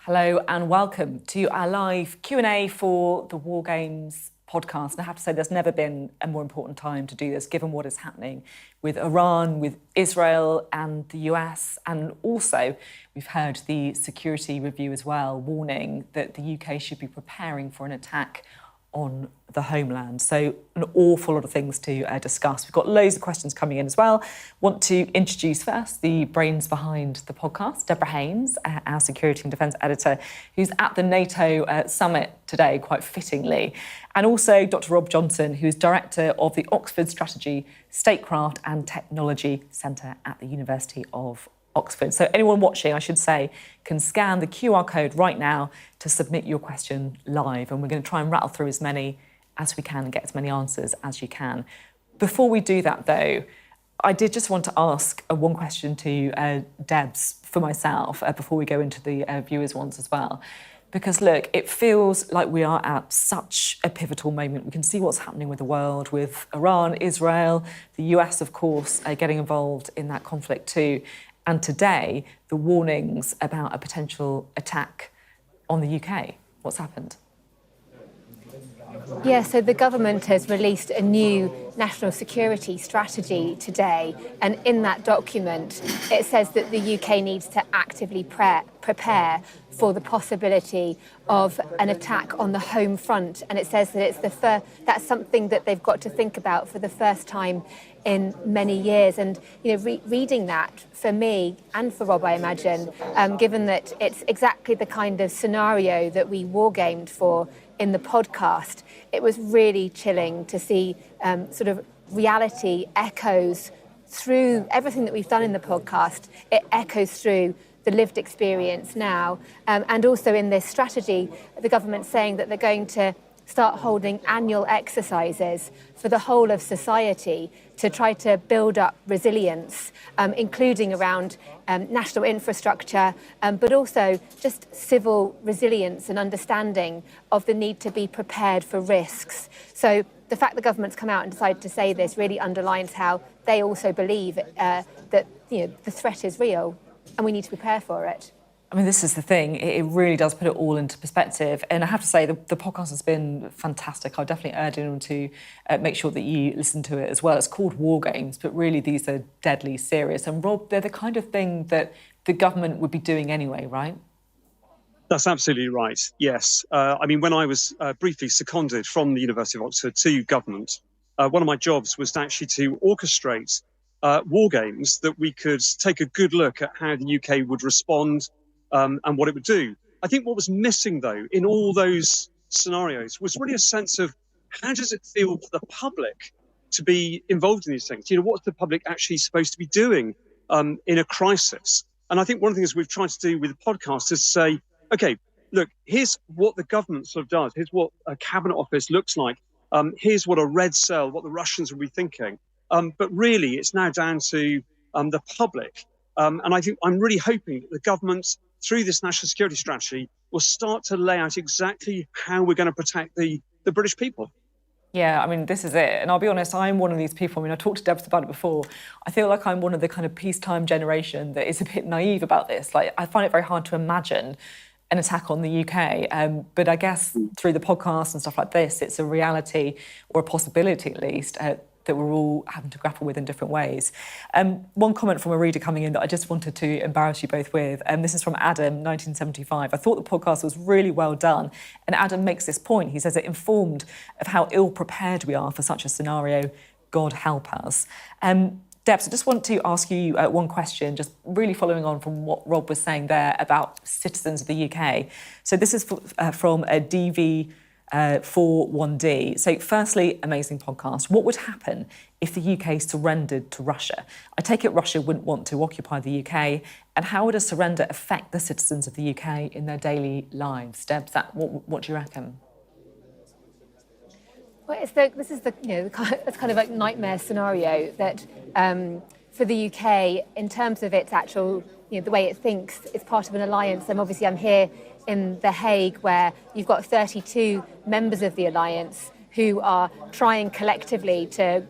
Hello and welcome to our live Q&A for the Wargames podcast. And I have to say there's never been a more important time to do this, given what is happening with Iran, with Israel and the US. And also we've heard the security review as well, warning that the UK should be preparing for an attack on the homeland. So an awful lot of things to discuss. We've got loads of questions coming in as well. Want to introduce first the brains behind the podcast, Deborah Haynes, our security and defence editor, who's at the NATO summit today, quite fittingly. And also Dr. Rob Johnson, who's director of the Oxford Strategy, Statecraft and Technology Centre at the University of Oxford. So anyone watching, I should say, can scan the QR code right now to submit your question live. And we're going to try and rattle through as many as we can and get as many answers as you can. Before we do that, though, I did just want to ask one question to Debs for myself before we go into the viewers' ones as well. Because, look, it feels like we are at such a pivotal moment. We can see what's happening with the world, with Iran, Israel, the US, of course, getting involved in that conflict too. And today, the warnings about a potential attack on the UK. What's happened? Yeah, so the government has released a new national security strategy today. And in that document, it says that the UK needs to actively prepare for the possibility of an attack on the home front. And it says that that's something that they've got to think about for the first time in many years. And reading that, for me and for Rob, I imagine, given that it's exactly the kind of scenario that we wargamed for in the podcast, it was really chilling to see sort of reality echoes through everything that we've done in the podcast. It echoes through the lived experience now. And also in this strategy, the government's saying that they're going to start holding annual exercises for the whole of society to try to build up resilience, including around national infrastructure, but also just civil resilience and understanding of the need to be prepared for risks. So the fact the government's come out and decided to say this really underlines how they also believe that the threat is real and we need to prepare for it. I mean, this is the thing. It really does put it all into perspective. And I have to say, the podcast has been fantastic. I'll definitely urge anyone to make sure that you listen to it as well. It's called Wargames, but really these are deadly serious. And Rob, they're the kind of thing that the government would be doing anyway, right? That's absolutely right, yes. I mean, when I was briefly seconded from the University of Oxford to government, one of my jobs was actually to orchestrate war games that we could take a good look at how the UK would respond and what it would do. I think what was missing, though, in all those scenarios was really a sense of how does it feel for the public to be involved in these things? What's the public actually supposed to be doing in a crisis? And I think one of the things we've tried to do with the podcast is say, OK, look, here's what the government sort of does. Here's what a cabinet office looks like. Here's what a red cell, what the Russians will be thinking. But really, it's now down to the public. And I think I'm really hoping that the government, through this national security strategy, will start to lay out exactly how we're going to protect the British people. Yeah, I mean, this is it. And I'll be honest, I'm one of these people. I mean, I talked to Debs about it before. I feel like I'm one of the kind of peacetime generation that is a bit naive about this. Like, I find it very hard to imagine an attack on the UK. But I guess through the podcast and stuff like this, it's a reality, or a possibility at least, that we're all having to grapple with in different ways. One comment from a reader coming in that I just wanted to embarrass you both with, this is from Adam, 1975. I thought the podcast was really well done. And Adam makes this point. He says it informed of how ill-prepared we are for such a scenario. God help us. Debs, I just want to ask you one question, just really following on from what Rob was saying there about citizens of the UK. So this is from a DV... 41D. So firstly, amazing podcast. What would happen if the UK surrendered to Russia? I take it Russia wouldn't want to occupy the UK. And how would a surrender affect the citizens of the UK in their daily lives? Debs, what do you reckon? Well, it's kind of like nightmare scenario that for the UK, in terms of its actual, the way it thinks, it's part of an alliance. And obviously I'm here in The Hague, where you've got 32 members of the alliance who are trying collectively to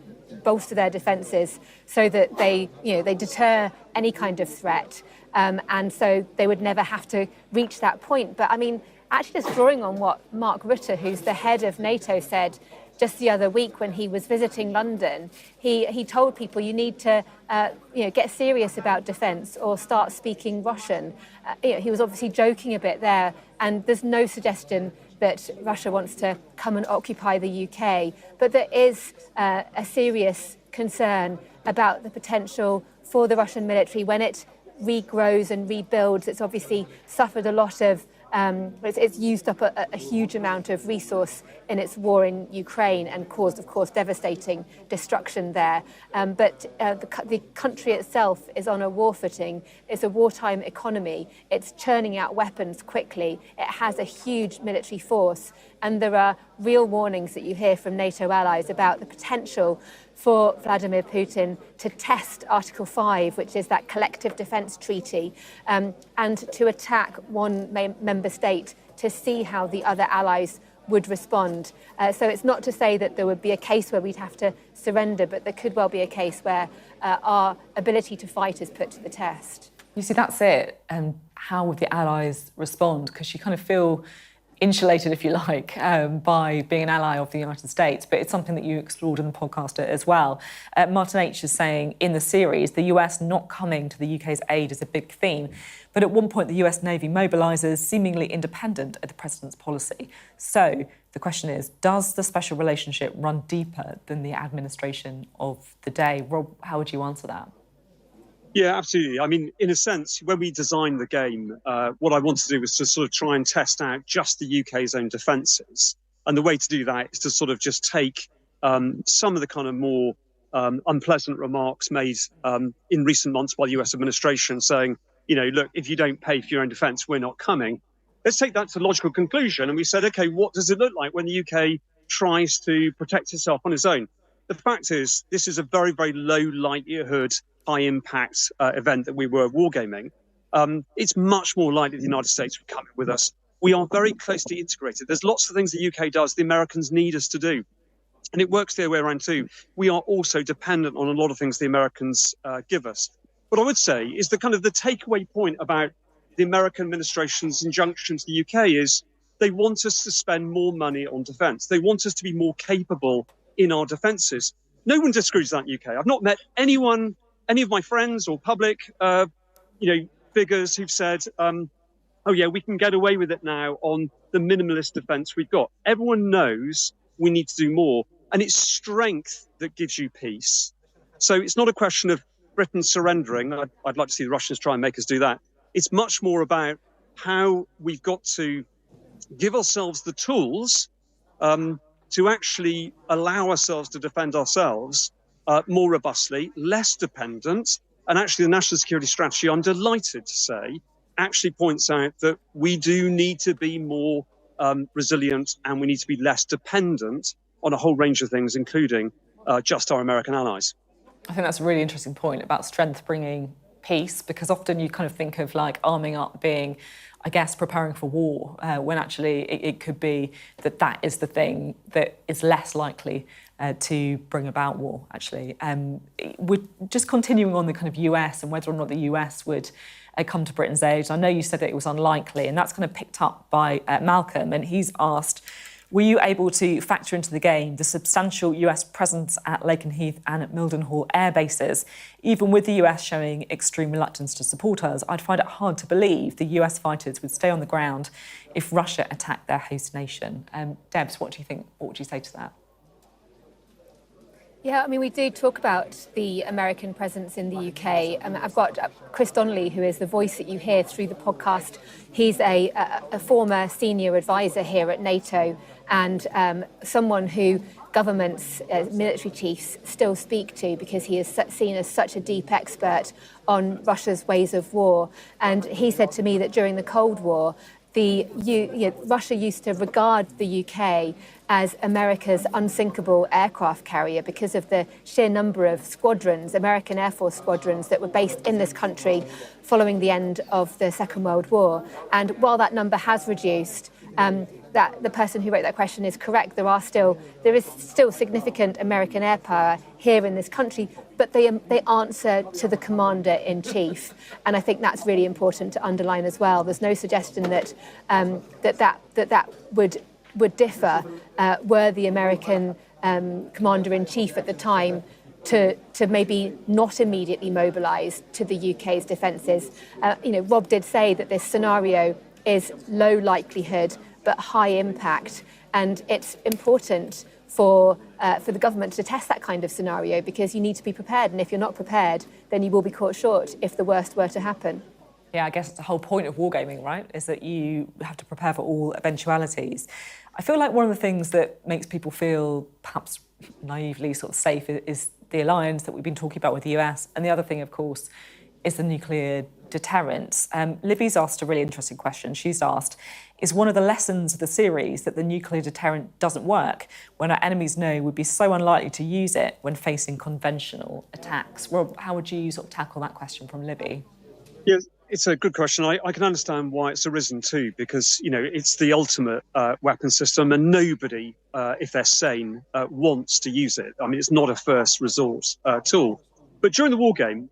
bolster their defences so that they deter any kind of threat. and so they would never have to reach that point. But I mean, actually just drawing on what Mark Rutte, who's the head of NATO, said just the other week when he was visiting London, he told people you need to get serious about defence or start speaking Russian. He was obviously joking a bit there, and there's no suggestion that Russia wants to come and occupy the UK, but there is a serious concern about the potential for the Russian military when it regrows and rebuilds. It's obviously suffered a lot of it's used up a huge amount of resource in its war in Ukraine and caused, of course, devastating destruction there. But the country itself is on a war footing. It's a wartime economy. It's churning out weapons quickly. It has a huge military force. And there are real warnings that you hear from NATO allies about the potential for Vladimir Putin to test Article 5, which is that collective defence treaty, and to attack one member state to see how the other allies would respond. So it's not to say that there would be a case where we'd have to surrender, but there could well be a case where our ability to fight is put to the test. You see, that's it. And how would the allies respond? Because you kind of feel insulated, if you like, by being an ally of the United States. But it's something that you explored in the podcast as well. Martin H. is saying in the series, the US not coming to the UK's aid is a big theme. But at one point, the US Navy mobilises, seemingly independent of the president's policy. So the question is, does the special relationship run deeper than the administration of the day? Rob, how would you answer that? Yeah, absolutely. I mean, in a sense, when we designed the game, what I wanted to do was to sort of try and test out just the UK's own defences. And the way to do that is to sort of just take some of the kind of more unpleasant remarks made in recent months by the US administration saying, look, if you don't pay for your own defence, we're not coming. Let's take that to the logical conclusion. And we said, OK, what does it look like when the UK tries to protect itself on its own? The fact is, this is a very, very low likelihood, high impact event that we were wargaming. It's much more likely the United States would come in with us. We are very closely integrated. There's lots of things the UK does the Americans need us to do. And it works the other way around too. We are also dependent on a lot of things the Americans give us. What I would say is the kind of the takeaway point about the American administration's injunction to the UK is they want us to spend more money on defence. They want us to be more capable in our defences. No one disagrees with that in the UK. I've not met any of my friends or public, figures who've said, oh yeah, we can get away with it now on the minimalist defence we've got. Everyone knows we need to do more, and it's strength that gives you peace. So it's not a question of Britain surrendering. I'd like to see the Russians try and make us do that. It's much more about how we've got to give ourselves the tools to actually allow ourselves to defend ourselves more robustly, less dependent. And actually the national security strategy, I'm delighted to say, actually points out that we do need to be more resilient and we need to be less dependent on a whole range of things, including just our American allies. I think that's a really interesting point about strength bringing peace, because often you kind of think of like arming up being, I guess, preparing for war, when actually it could be that is the thing that is less likely to bring about war, actually. We're just continuing on the kind of US and whether or not the US would come to Britain's aid. I know you said that it was unlikely, and that's kind of picked up by Malcolm, and he's asked, were you able to factor into the game the substantial US presence at Lakenheath and at Mildenhall air bases? Even with the US showing extreme reluctance to support us, I'd find it hard to believe the US fighters would stay on the ground if Russia attacked their host nation. Debs, what do you think? What would you say to that? Yeah, I mean, we do talk about the American presence in the UK. I've got Chris Donnelly, who is the voice that you hear through the podcast. He's a former senior advisor here at NATO and someone who governments, military chiefs still speak to because he is seen as such a deep expert on Russia's ways of war. And he said to me that during the Cold War, Russia used to regard the UK as America's unsinkable aircraft carrier because of the sheer number of squadrons, American Air Force squadrons that were based in this country following the end of the Second World War. And while that number has reduced, that the person who wrote that question is correct. There is still significant American air power here in this country, but they answer to the commander-in-chief, and I think that's really important to underline as well. There's no suggestion that that would differ were the American commander-in-chief at the time to maybe not immediately mobilise to the UK's defences. Rob did say that this scenario is low likelihood but high impact, and it's important for the government to test that kind of scenario, because you need to be prepared, and if you're not prepared, then you will be caught short if the worst were to happen. Yeah, I guess the whole point of wargaming, right, is that you have to prepare for all eventualities. I feel like one of the things that makes people feel perhaps naively sort of safe is the alliance that we've been talking about with the US, and the other thing, of course, is the nuclear deterrence. Livy's asked a really interesting question. She's asked, is one of the lessons of the series that the nuclear deterrent doesn't work when our enemies know we'd be so unlikely to use it when facing conventional attacks? Rob, how would you sort of tackle that question from Livy? Yeah, it's a good question. I can understand why it's arisen too, because, it's the ultimate weapon system, and nobody, if they're sane, wants to use it. I mean, it's not a first resort tool. But during the war game,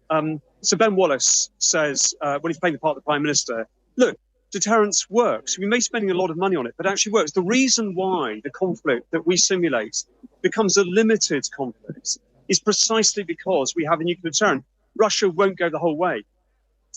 Sir Ben Wallace says, when he's playing the part of the Prime Minister, look, deterrence works. We may be spending a lot of money on it, but it actually works. The reason why the conflict that we simulate becomes a limited conflict is precisely because we have a nuclear deterrent. Russia won't go the whole way.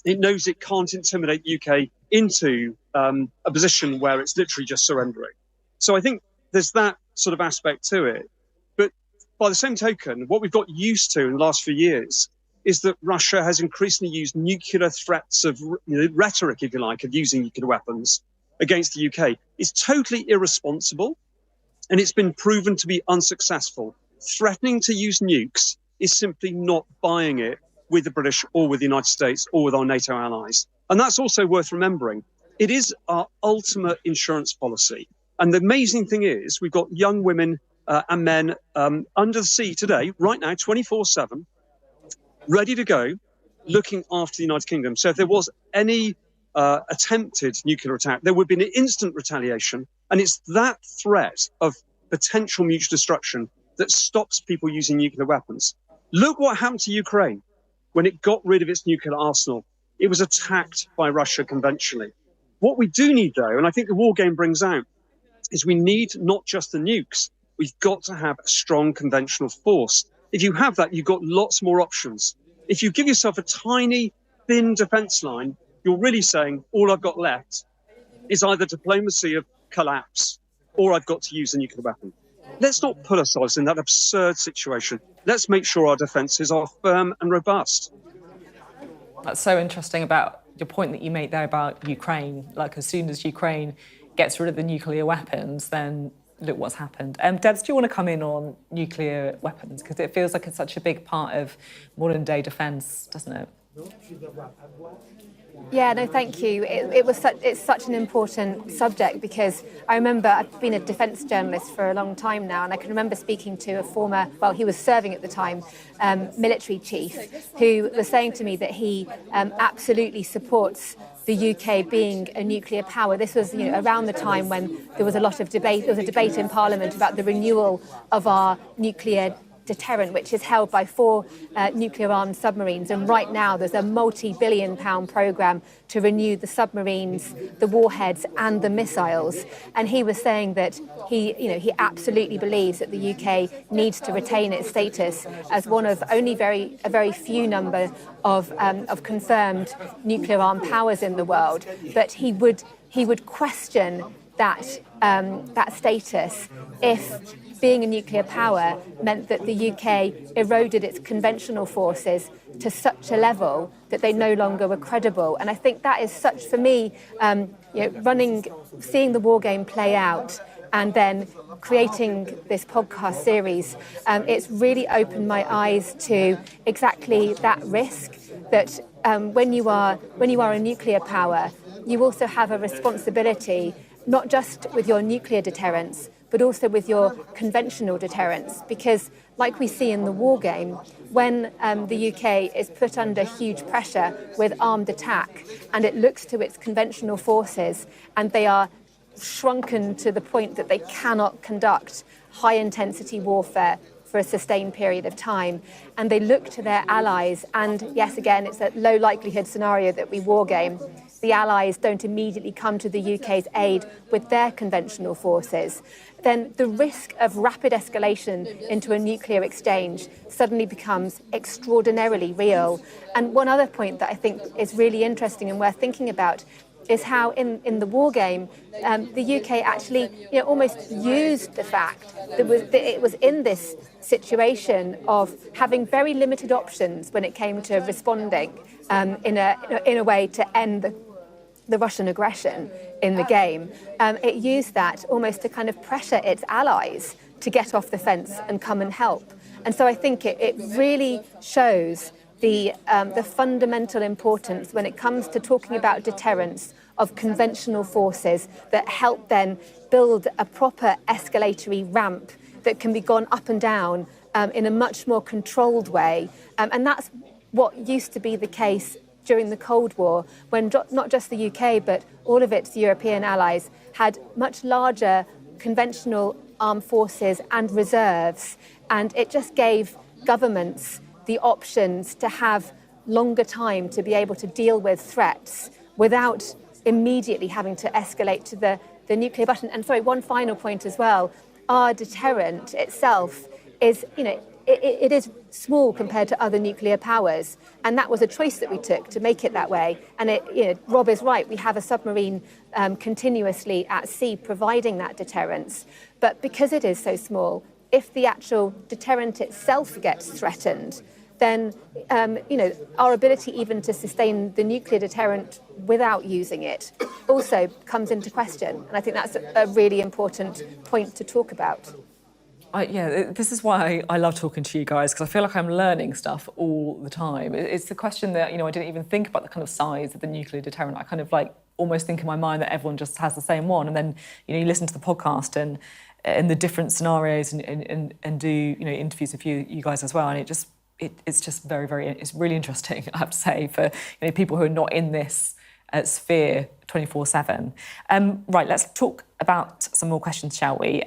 It knows it can't intimidate the UK into a position where it's literally just surrendering. So I think there's that sort of aspect to it. But by the same token, what we've got used to in the last few years is that Russia has increasingly used nuclear threats of rhetoric, if you like, of using nuclear weapons against the UK. It's totally irresponsible, and it's been proven to be unsuccessful. Threatening to use nukes is simply not buying it with the British or with the United States or with our NATO allies. And that's also worth remembering. It is our ultimate insurance policy. And the amazing thing is we've got young women and men under the sea today, right now, 24/7, ready to go, looking after the United Kingdom. So if there was any attempted nuclear attack, there would be an instant retaliation. And it's that threat of potential mutual destruction that stops people using nuclear weapons. Look what happened to Ukraine when it got rid of its nuclear arsenal. It was attacked by Russia conventionally. What we do need, though, and I think the war game brings out, is we need not just the nukes. We've got to have a strong conventional force. If you have that, you've got lots more options. If you give yourself a tiny, thin defence line, you're really saying all I've got left is either diplomacy of collapse or I've got to use a nuclear weapon. Let's not put ourselves in that absurd situation. Let's make sure our defences are firm and robust. That's so interesting about your point that you made there about Ukraine. Like, as soon as Ukraine gets rid of the nuclear weapons, then look what's happened. Debs, do you want to come in on nuclear weapons? Because it feels like it's such a big part of modern-day defence, doesn't it? Yeah, no, thank you. It's such an important subject, because I remember I've been a defence journalist for a long time now, and I can remember speaking to a former, he was serving at the time, military chief, who was saying to me that he absolutely supports the UK being a nuclear power. This was around the time when there was a lot of debate. There was a debate in Parliament about the renewal of our nuclear deterrent, which is held by 4 nuclear-armed submarines. And right now there's a multi-billion-pound programme to renew the submarines, the warheads and the missiles. And he was saying that he absolutely believes that the UK needs to retain its status as one of only a very few number of confirmed nuclear-armed powers in the world. But he would question that status if being a nuclear power meant that the UK eroded its conventional forces to such a level that they no longer were credible. And I think that is such, for me, seeing the war game play out and then creating this podcast series, it's really opened my eyes to exactly that risk that when you are a nuclear power, you also have a responsibility, not just with your nuclear deterrence, but also with your conventional deterrence. Because like we see in the war game, when the UK is put under huge pressure with armed attack and it looks to its conventional forces and they are shrunken to the point that they cannot conduct high-intensity warfare for a sustained period of time. And they look to their allies, and yes, again, it's a low likelihood scenario that we wargame. The allies don't immediately come to the UK's aid with their conventional forces. Then the risk of rapid escalation into a nuclear exchange suddenly becomes extraordinarily real. And one other point that I think is really interesting and worth thinking about is how in the war game, the UK actually almost used the fact that it was in this situation of having very limited options when it came to responding in a way to end the Russian aggression in the game. It used that almost to kind of pressure its allies to get off the fence and come and help. And so I think it really shows the fundamental importance when it comes to talking about deterrence of conventional forces that help then build a proper escalatory ramp that can be gone up and down in a much more controlled way. And that's what used to be the case during the Cold War, when not just the UK, but all of its European allies had much larger conventional armed forces and reserves. And it just gave governments the options to have longer time to be able to deal with threats without immediately having to escalate to the nuclear button. And sorry, one final point as well. Our deterrent itself is, it is small compared to other nuclear powers. And that was a choice that we took to make it that way. And Rob is right, we have a submarine continuously at sea providing that deterrence. But because it is so small, if the actual deterrent itself gets threatened, then our ability even to sustain the nuclear deterrent without using it also comes into question. And I think that's a really important point to talk about. This is why I love talking to you guys, because I feel like I'm learning stuff all the time. It's the question that, I didn't even think about the kind of size of the nuclear deterrent. I kind of almost think in my mind that everyone just has the same one. And then, you listen to the podcast and the different scenarios and do, interviews with you guys as well. And it's just very, very, it's really interesting, I have to say, for people who are not in this sphere 24/7. Right, let's talk about some more questions, shall we?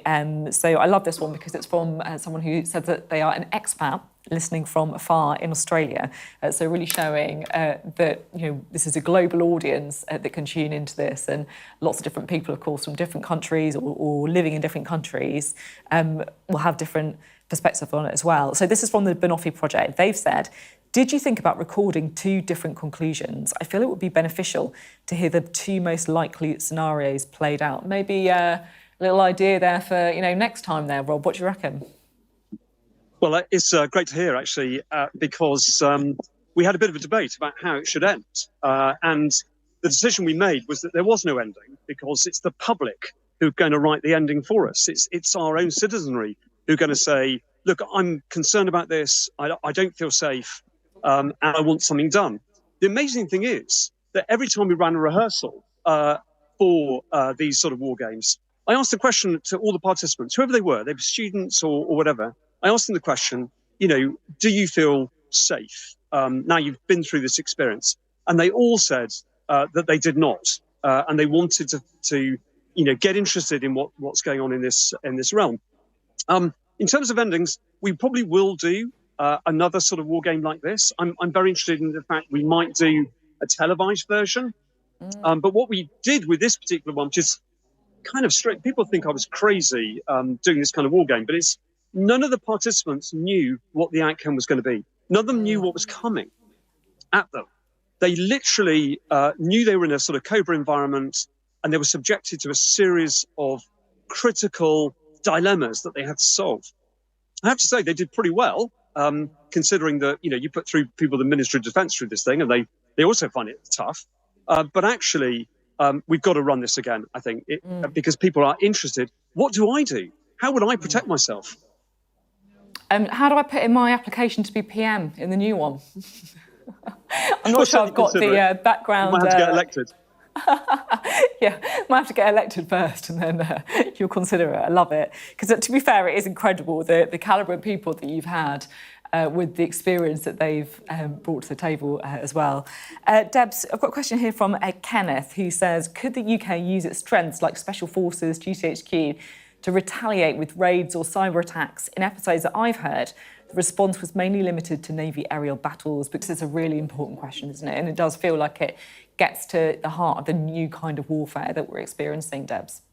So I love this one because it's from someone who said that they are an expat listening from afar in Australia. So really showing that this is a global audience that can tune into this, and lots of different people, of course, from different countries or living in different countries will have different perspective on it as well. So this is from the Banoffee Project. They've said, did you think about recording two different conclusions? I feel it would be beneficial to hear the two most likely scenarios played out. Maybe a little idea there for, next time there, Rob. What do you reckon? Well, it's great to hear, actually, because we had a bit of a debate about how it should end. And the decision we made was that there was no ending, because it's the public who are going to write the ending for us. It's our own citizenry who are going to say, look, I'm concerned about this, I don't feel safe, and I want something done. The amazing thing is that every time we ran a rehearsal for these sort of war games, I asked the question to all the participants, whoever they were students or whatever. I asked them the question, do you feel safe now you've been through this experience? And they all said that they did not, and they wanted to get interested in what's going on in this realm. In terms of endings, we probably will do another sort of war game like this. I'm very interested in the fact we might do a televised version. But what we did with this particular one, which is kind of strange, people think I was crazy doing this kind of war game, but it's none of the participants knew what the outcome was going to be. None of them knew what was coming at them. They literally knew they were in a sort of Cobra environment, and they were subjected to a series of critical dilemmas that they had to solve. I have to say they did pretty well, considering that, you put through people the Ministry of Defence through this thing, and they also find it tough. But actually, we've got to run this again, I think, because people are interested. What do I do? How would I protect myself? How do I put in my application to be PM in the new one? I'm not sure I've got the background. You might have to get elected. Might have to get elected first, and then you'll consider it. I love it, because to be fair, it is incredible the calibre of people that you've had with the experience that they've brought to the table as well. Debs, I've got a question here from Kenneth, who says, could the UK use its strengths like special forces, GCHQ, to retaliate with raids or cyber attacks? In episodes that I've heard, the response was mainly limited to Navy aerial battles, because it's a really important question, isn't it? And it does feel like it gets to the heart of the new kind of warfare that we're experiencing, Debs.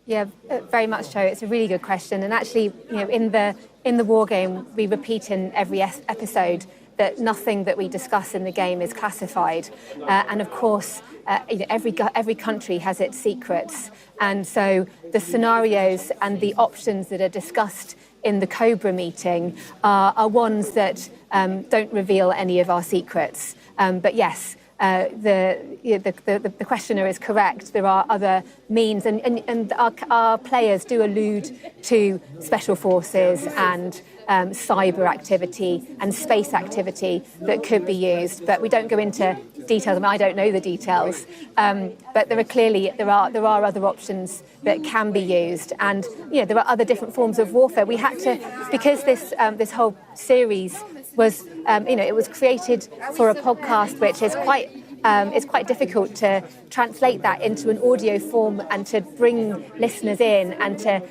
Yeah, very much so. It's a really good question. And actually, in the war game, we repeat in every episode that nothing that we discuss in the game is classified. And of course, every country has its secrets. And so the scenarios and the options that are discussed in the Cobra meeting are ones that don't reveal any of our secrets. But yes, the questioner is correct. There are other means, and our players do allude to special forces and cyber activity and space activity that could be used, but we don't go into details. I mean, I don't know the details, but there are other options that can be used, and there are other different forms of warfare. We had to, because this whole series was it was created for a podcast, which is it's quite difficult to translate that into an audio form and to bring listeners in and to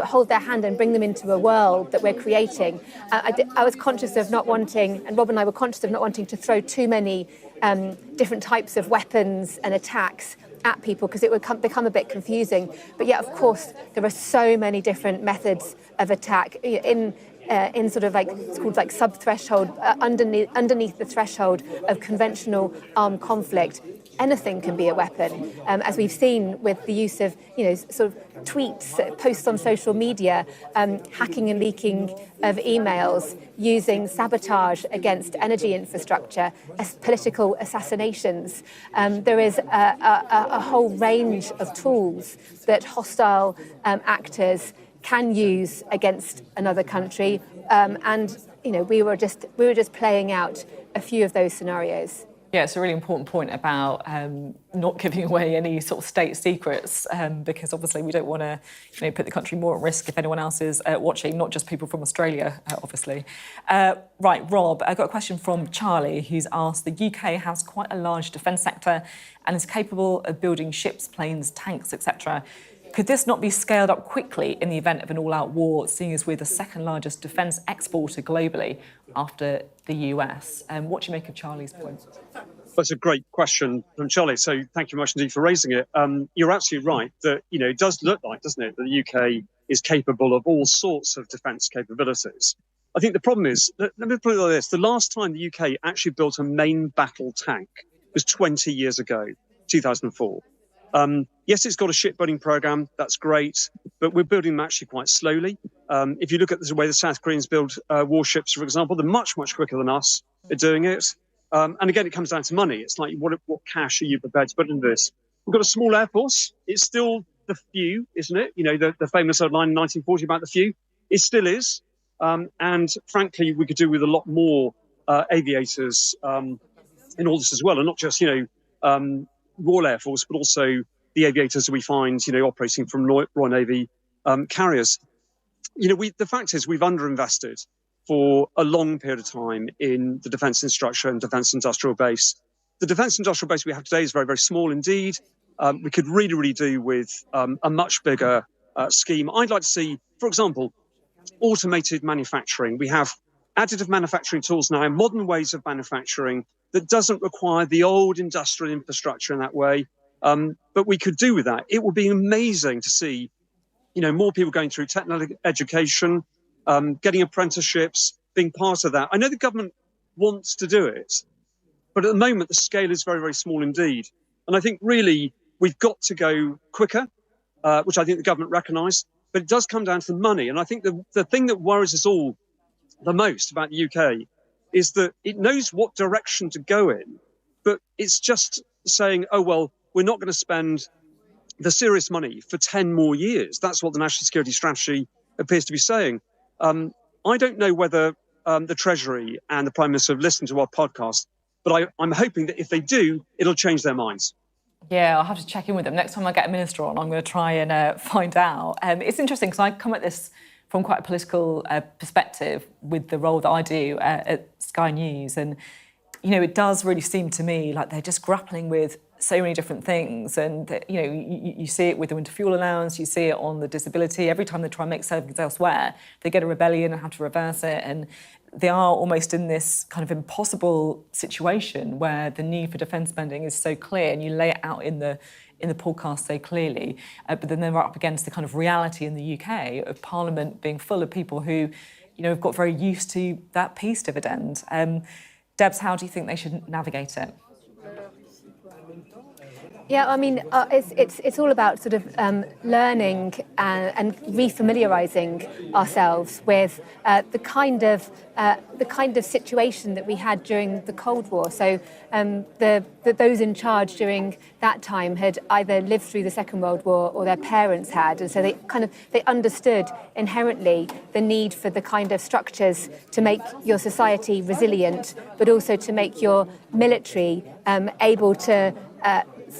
hold their hand and bring them into a world that we're creating. I was conscious of not wanting, and Rob and I were conscious of not wanting to throw too many different types of weapons and attacks at people, because it would become a bit confusing. But yeah, of course, there are so many different methods of attack in sort of like, it's called like sub-threshold, underneath the threshold of conventional armed conflict. Anything can be a weapon, as we've seen with the use of, sort of tweets, posts on social media, hacking and leaking of emails, using sabotage against energy infrastructure, political assassinations. There is a whole range of tools that hostile actors can use against another country, and we were just playing out a few of those scenarios. Yeah, it's a really important point about not giving away any sort of state secrets, because obviously we don't want to put the country more at risk if anyone else is watching, not just people from Australia, obviously. Right, Rob, I've got a question from Charlie, who's asked, the UK has quite a large defence sector and is capable of building ships, planes, tanks, etc. Could this not be scaled up quickly in the event of an all-out war, seeing as we're the second largest defence exporter globally after the US? What do you make of Charlie's point? That's a great question from Charlie. So thank you much indeed for raising it. You're absolutely right that, it does look like, doesn't it, that the UK is capable of all sorts of defence capabilities. I think the problem is, let me put it like this, the last time the UK actually built a main battle tank was 20 years ago, 2004. Yes, it's got a shipbuilding program. That's great, but we're building them actually quite slowly. If you look at the way the South Koreans build warships, for example, they're much, much quicker than us at doing it. And again, it comes down to money. It's like, what cash are you prepared to put into this? We've got a small air force. It's still the few, isn't it? The famous old line in 1940 about the few. It still is. And frankly, we could do with a lot more aviators in all this as well, and not just, Royal Air Force, but also the aviators that we find, operating from Royal Navy carriers. The fact is we've underinvested for a long period of time in the defence infrastructure and defence industrial base. The defence industrial base we have today is very, very small indeed. We could really, really do with a much bigger scheme. I'd like to see, for example, automated manufacturing. We have additive manufacturing tools now, modern ways of manufacturing that doesn't require the old industrial infrastructure in that way. But we could do with that. It would be amazing to see, more people going through technical education, getting apprenticeships, being part of that. I know the government wants to do it, but at the moment the scale is very, very small indeed. And I think really we've got to go quicker, which I think the government recognise, but it does come down to the money. And I think the thing that worries us all the most about the UK is that it knows what direction to go in, but it's just saying, oh, well, we're not going to spend the serious money for 10 more years. That's what the National Security Strategy appears to be saying. I don't know whether the Treasury and the Prime Minister have listened to our podcast, but I'm hoping that if they do, it'll change their minds. Yeah, I'll have to check in with them. Next time I get a minister on, I'm going to try and find out. It's interesting because I come at this from quite a political perspective with the role that I do at Sky News. And, it does really seem to me like they're just grappling with so many different things. And, you see it with the winter fuel allowance, you see it on the disability. Every time they try and make savings elsewhere, they get a rebellion and have to reverse it. And they are almost in this kind of impossible situation where the need for defence spending is so clear, and you lay it out in the podcast so clearly, but then they're up against the kind of reality in the UK of Parliament being full of people who, have got very used to that peace dividend. Debs, how do you think they should navigate it? Yeah, I mean, it's all about sort of learning and refamiliarising ourselves with the kind of situation that we had during the Cold War. So those in charge during that time had either lived through the Second World War or their parents had, and so they understood inherently the need for the kind of structures to make your society resilient, but also to make your military able to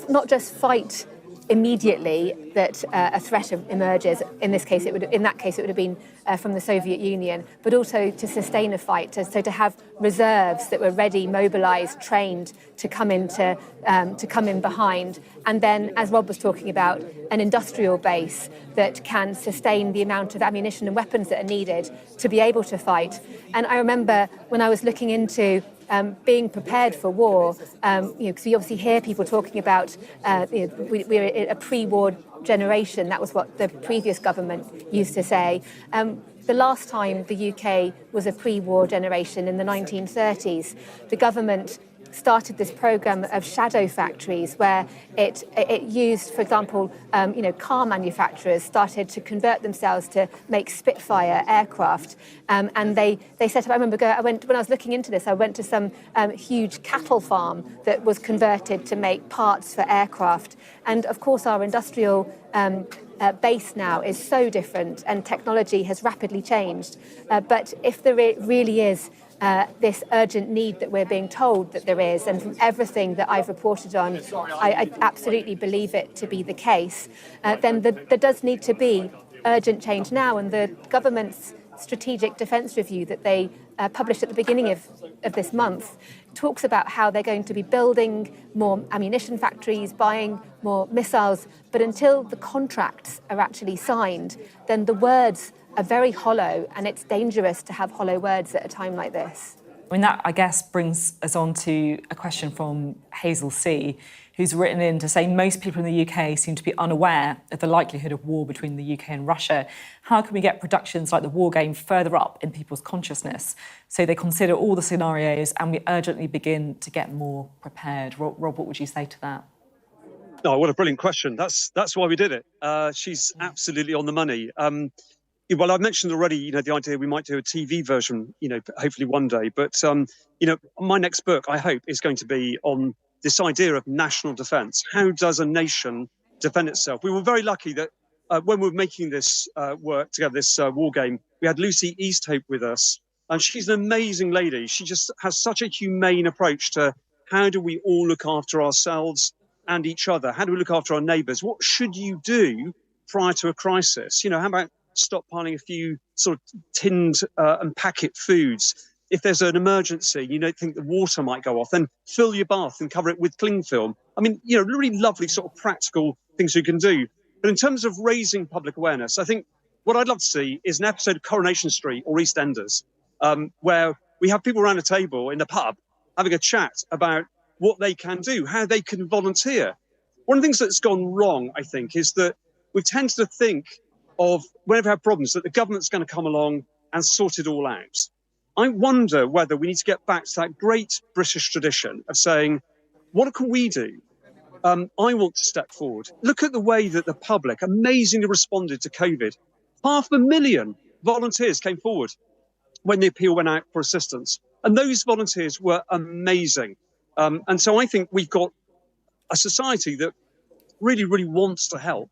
not just fight immediately that a threat emerges. In that case, it would have been from the Soviet Union, but also to sustain a fight, so to have reserves that were ready, mobilised, trained to come in behind, and then, as Rob was talking about, an industrial base that can sustain the amount of ammunition and weapons that are needed to be able to fight. And I remember when I was looking into being prepared for war, because we obviously hear people talking about we're a pre-war generation. That was what the previous government used to say. The last time the UK was a pre-war generation in the 1930s, the government started this programme of shadow factories where it used, for example, car manufacturers started to convert themselves to make Spitfire aircraft. And they set up, I remember when I was looking into this, I went to some huge cattle farm that was converted to make parts for aircraft. And of course, our industrial base now is so different and technology has rapidly changed. But if there really is this urgent need that we're being told that there is, and from everything that I've reported on, I absolutely believe it to be the case, then there does need to be urgent change now. And the government's strategic defence review that they published at the beginning of this month talks about how they're going to be building more ammunition factories, buying more missiles, but until the contracts are actually signed, then the words are very hollow, and it's dangerous to have hollow words at a time like this. I mean, that, I guess, brings us on to a question from Hazel C., who's written in to say most people in the UK seem to be unaware of the likelihood of war between the UK and Russia. How can we get productions like the Wargame further up in people's consciousness so they consider all the scenarios and we urgently begin to get more prepared? Rob, what would you say to that? Oh, what a brilliant question. That's why we did it. She's absolutely on the money. Well, I've mentioned already, the idea we might do a TV version, hopefully one day. But, my next book, I hope, is going to be on this idea of national defence. How does a nation defend itself? We were very lucky that when we were making this work together, this war game, we had Lucy Easthope with us. And she's an amazing lady. She just has such a humane approach to how do we all look after ourselves and each other? How do we look after our neighbours? What should you do prior to a crisis? How about stockpiling a few sort of tinned and packet foods? If there's an emergency, you don't think the water might go off, then fill your bath and cover it with cling film. I mean, really lovely sort of practical things you can do. But in terms of raising public awareness, I think what I'd love to see is an episode of Coronation Street or EastEnders, where we have people around a table in the pub having a chat about what they can do, how they can volunteer. One of the things that's gone wrong, I think, is that we tend to think of whenever we have problems that the government's going to come along and sort it all out. I wonder whether we need to get back to that great British tradition of saying, what can we do? I want to step forward. Look at the way that the public amazingly responded to COVID. 500,000 volunteers came forward when the appeal went out for assistance. And those volunteers were amazing. And so I think we've got a society that really, really wants to help,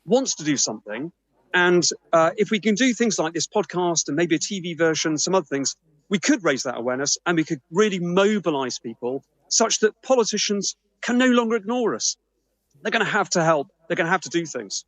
wants to do something. And if we can do things like this podcast and maybe a TV version, some other things, we could raise that awareness and we could really mobilise people such that politicians can no longer ignore us. They're going to have to help. They're going to have to do things.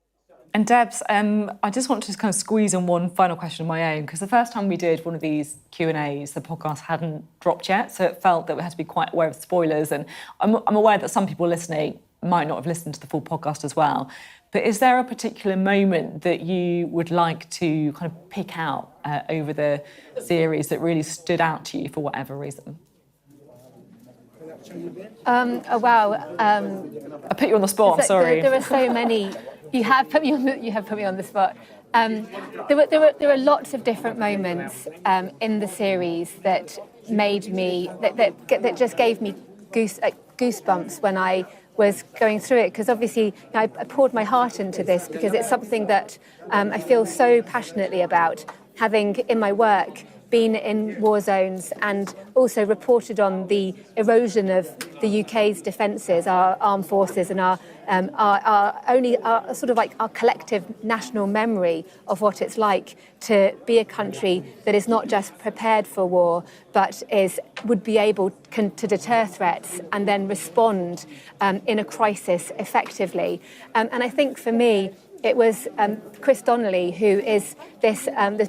And Debs, I just want to kind of squeeze in one final question of my own, because the first time we did one of these Q&As, the podcast hadn't dropped yet, so it felt that we had to be quite aware of spoilers. And I'm aware that some people listening might not have listened to the full podcast as well. But is there a particular moment that you would like to kind of pick out over the series that really stood out to you for whatever reason? Oh wow! I put you on the spot. Sorry. There are so many. You have put me on the spot. There were lots of different moments in the series that made me that just gave me goosebumps when I was going through it, because obviously I poured my heart into this because it's something that I feel so passionately about, having in my work been in war zones and also reported on the erosion of the UK's defences, our armed forces, and our sort of like our collective national memory of what it's like to be a country that is not just prepared for war, but would be able to deter threats and then respond in a crisis effectively. And I think for me, it was Chris Donnelly, who is this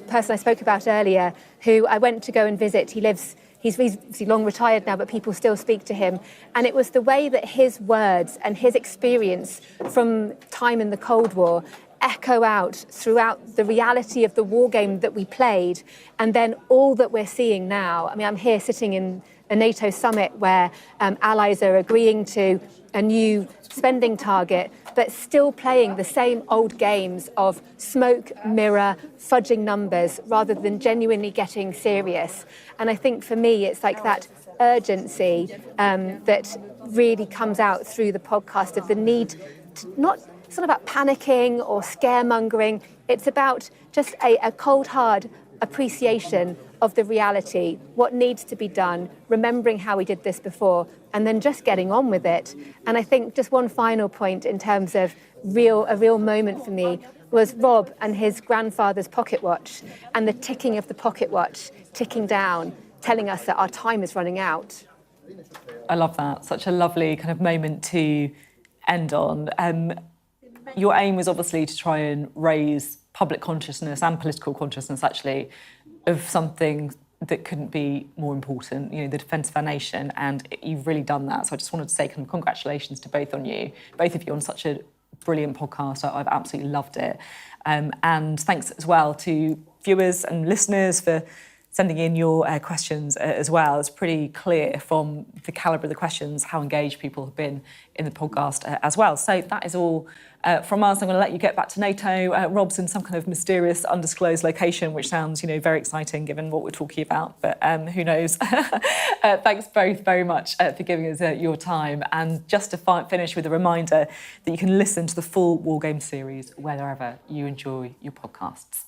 person I spoke about earlier, who I went to go and visit. He's long retired now, but people still speak to him. And it was the way that his words and his experience from time in the Cold War echo out throughout the reality of the war game that we played, and then all that we're seeing now. I mean, I'm here sitting in a NATO summit where allies are agreeing to a new spending target, but still playing the same old games of smoke, mirror, fudging numbers, rather than genuinely getting serious. And I think for me, it's like that urgency that really comes out through the podcast of the need to it's not about panicking or scaremongering. It's about just a cold, hard appreciation of the reality, what needs to be done, remembering how we did this before, and then just getting on with it. And I think just one final point in terms of a real moment for me was Rob and his grandfather's pocket watch, and the ticking of the pocket watch ticking down, telling us that our time is running out. I love that. Such a lovely kind of moment to end on. Your aim was obviously to try and raise public consciousness and political consciousness, actually, of something that couldn't be more important, the defence of our nation, and you've really done that. So I just wanted to say kind of congratulations to both of you on such a brilliant podcast. I've absolutely loved it. And thanks as well to viewers and listeners for sending in your questions as well. It's pretty clear from the calibre of the questions how engaged people have been in the podcast as well. So that is all from us. I'm going to let you get back to NATO. Rob's in some kind of mysterious, undisclosed location, which sounds, very exciting given what we're talking about, but who knows? Thanks both very much for giving us your time. And just to finish with a reminder that you can listen to the full Wargame series wherever you enjoy your podcasts.